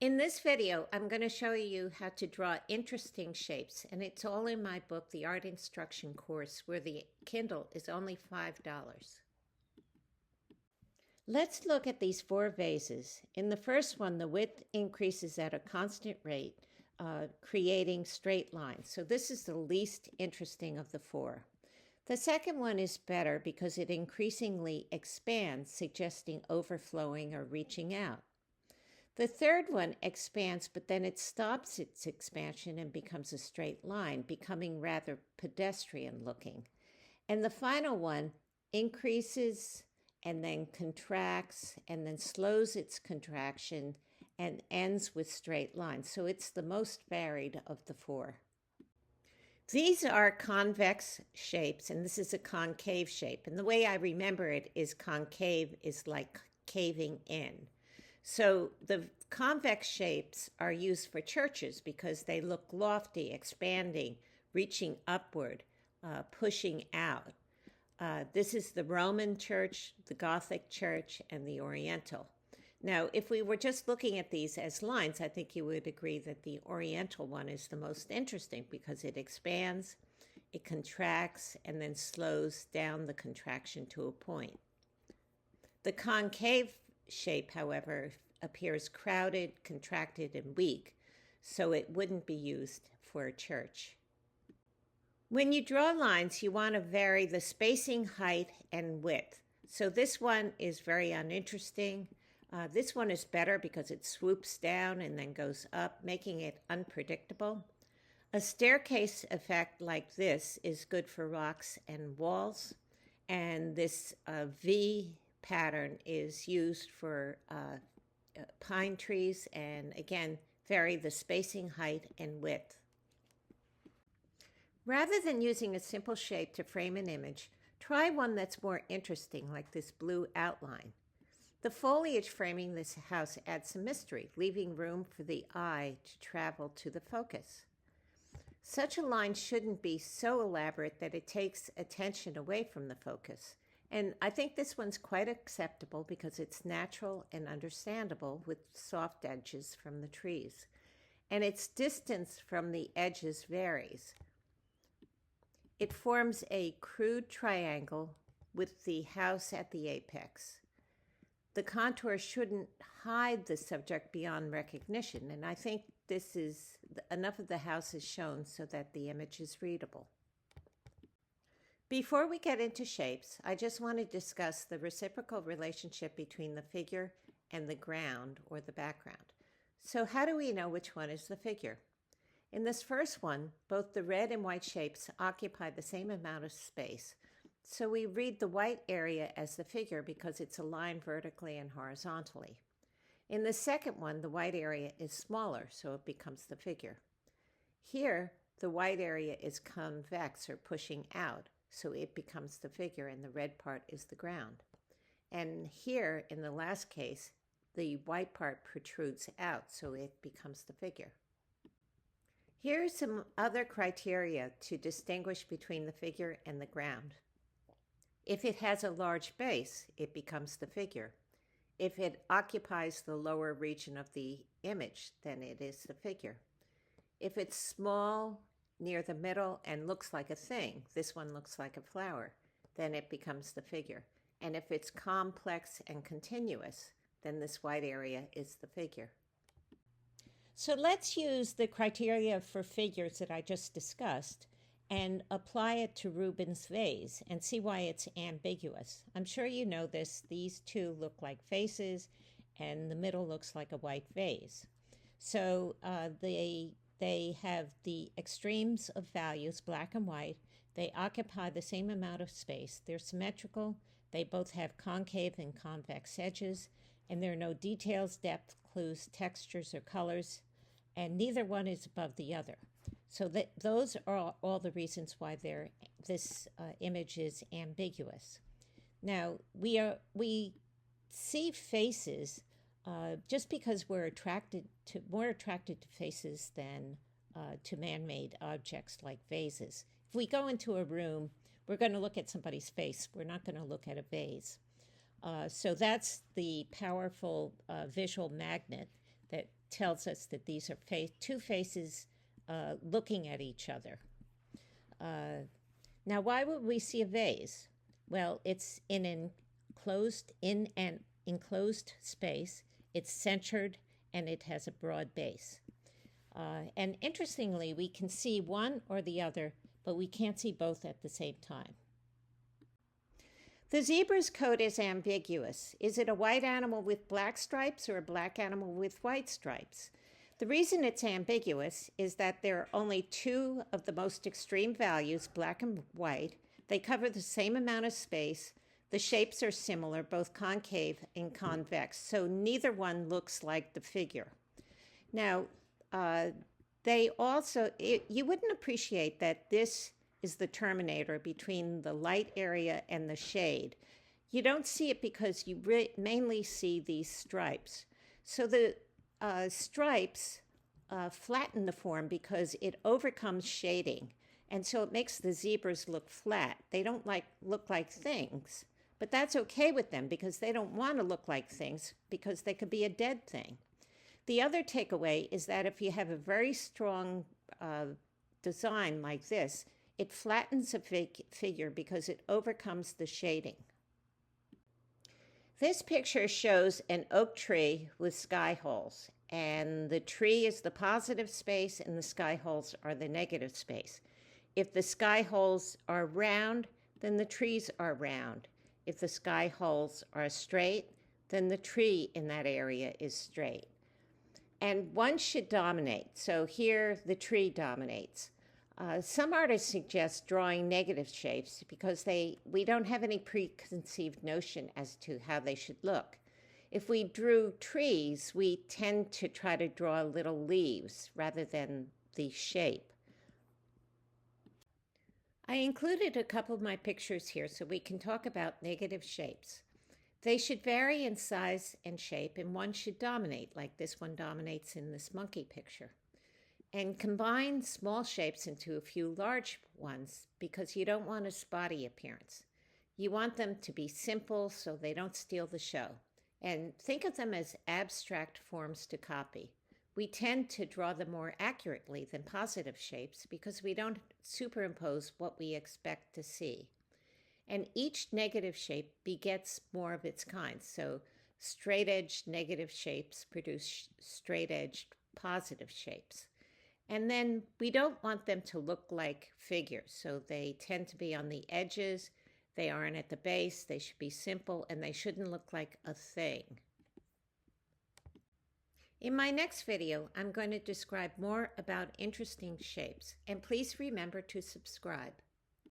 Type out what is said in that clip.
In this video, I'm going to show you how to draw interesting shapes, and it's all in my book, The Art Instruction Course, where the Kindle is only $5. Let's look at these four vases. In the first one, the width increases at a constant rate, creating straight lines. So this is the least interesting of the four. The second one is better because it increasingly expands, suggesting overflowing or reaching out. The third one expands, but then it stops its expansion and becomes a straight line, becoming rather pedestrian looking. And the final one increases and then contracts and then slows its contraction and ends with straight lines. So it's the most varied of the four. These are convex shapes, and this is a concave shape. And the way I remember it is concave is like caving in. So the convex shapes are used for churches because they look lofty, expanding, reaching upward, pushing out. This is the Roman church, the Gothic church, and the Oriental. Now, if we were just looking at these as lines, I think you would agree that the Oriental one is the most interesting because it expands, it contracts, and then slows down the contraction to a point. The concave shape, however, appears crowded, contracted, and weak, so it wouldn't be used for a church. When you draw lines, you want to vary the spacing, height, and width. So this one is very uninteresting. This one is better because it swoops down and then goes up, making it unpredictable. A staircase effect like this is good for rocks and walls, and this V pattern is used for pine trees, and again, vary the spacing, height, and width. Rather than using a simple shape to frame an image, try one that's more interesting, like this blue outline. The foliage framing this house adds some mystery, leaving room for the eye to travel to the focus. Such a line shouldn't be so elaborate that it takes attention away from the focus. And I think this one's quite acceptable because it's natural and understandable with soft edges from the trees. And its distance from the edges varies. It forms a crude triangle with the house at the apex. The contour shouldn't hide the subject beyond recognition, and I think this is enough of the house is shown so that the image is readable. Before we get into shapes, I just want to discuss the reciprocal relationship between the figure and the ground or the background. So how do we know which one is the figure? In this first one, both the red and white shapes occupy the same amount of space. So we read the white area as the figure because it's aligned vertically and horizontally. In the second one, the white area is smaller, so it becomes the figure. Here, the white area is convex or pushing out, so it becomes the figure, and the red part is the ground. And here, in the last case, the white part protrudes out, so it becomes the figure. Here are some other criteria to distinguish between the figure and the ground. If it has a large base, it becomes the figure. If it occupies the lower region of the image, then it is the figure. If it's small, near the middle, and looks like a thing, this one looks like a flower, then it becomes the figure. And if it's complex and continuous, then this white area is the figure. So let's use the criteria for figures that I just discussed and apply it to Rubin's vase and see why it's ambiguous. I'm sure you know this. These two look like faces, and the middle looks like a white vase. So they have the extremes of values, black and white. They occupy the same amount of space. They're symmetrical. They both have concave and convex edges, and there are no details, depth, clues, textures, or colors, and neither one is above the other. So those are all the reasons why this image is ambiguous. Now, we see faces just because we're more attracted to faces than to man-made objects like vases. If we go into a room, we're going to look at somebody's face. We're not going to look at a vase. So that's the powerful visual magnet that tells us that these are two faces looking at each other. Now, why would we see a vase? Well, it's in an enclosed space. It's centered and it has a broad base. And interestingly, we can see one or the other, but we can't see both at the same time. The zebra's coat is ambiguous. Is it a white animal with black stripes or a black animal with white stripes? The reason it's ambiguous is that there are only two of the most extreme values, black and white. They cover the same amount of space. The shapes are similar, both concave and convex, so neither one looks like the figure. Now, you wouldn't appreciate that this is the terminator between the light area and the shade. You don't see it because you mainly see these stripes. So the stripes flatten the form because it overcomes shading. And so it makes the zebras look flat. They don't look like things, but that's okay with them because they don't want to look like things because they could be a dead thing. The other takeaway is that if you have a very strong design like this, it flattens a figure because it overcomes the shading. This picture shows an oak tree with sky holes, and the tree is the positive space and the sky holes are the negative space. If the sky holes are round, then the trees are round. If the sky holes are straight, then the tree in that area is straight. And one should dominate. So here the tree dominates. Some artists suggest drawing negative shapes because we don't have any preconceived notion as to how they should look. If we drew trees, we tend to try to draw little leaves rather than the shape. I included a couple of my pictures here so we can talk about negative shapes. They should vary in size and shape, and one should dominate, like this one dominates in this monkey picture. And combine small shapes into a few large ones because you don't want a spotty appearance. You want them to be simple so they don't steal the show. And think of them as abstract forms to copy. We tend to draw them more accurately than positive shapes because we don't superimpose what we expect to see. And each negative shape begets more of its kind. So straight-edged negative shapes produce straight-edged positive shapes. And then we don't want them to look like figures. So they tend to be on the edges. They aren't at the base. They should be simple and they shouldn't look like a thing. In my next video, I'm going to describe more about interesting shapes. And please remember to subscribe.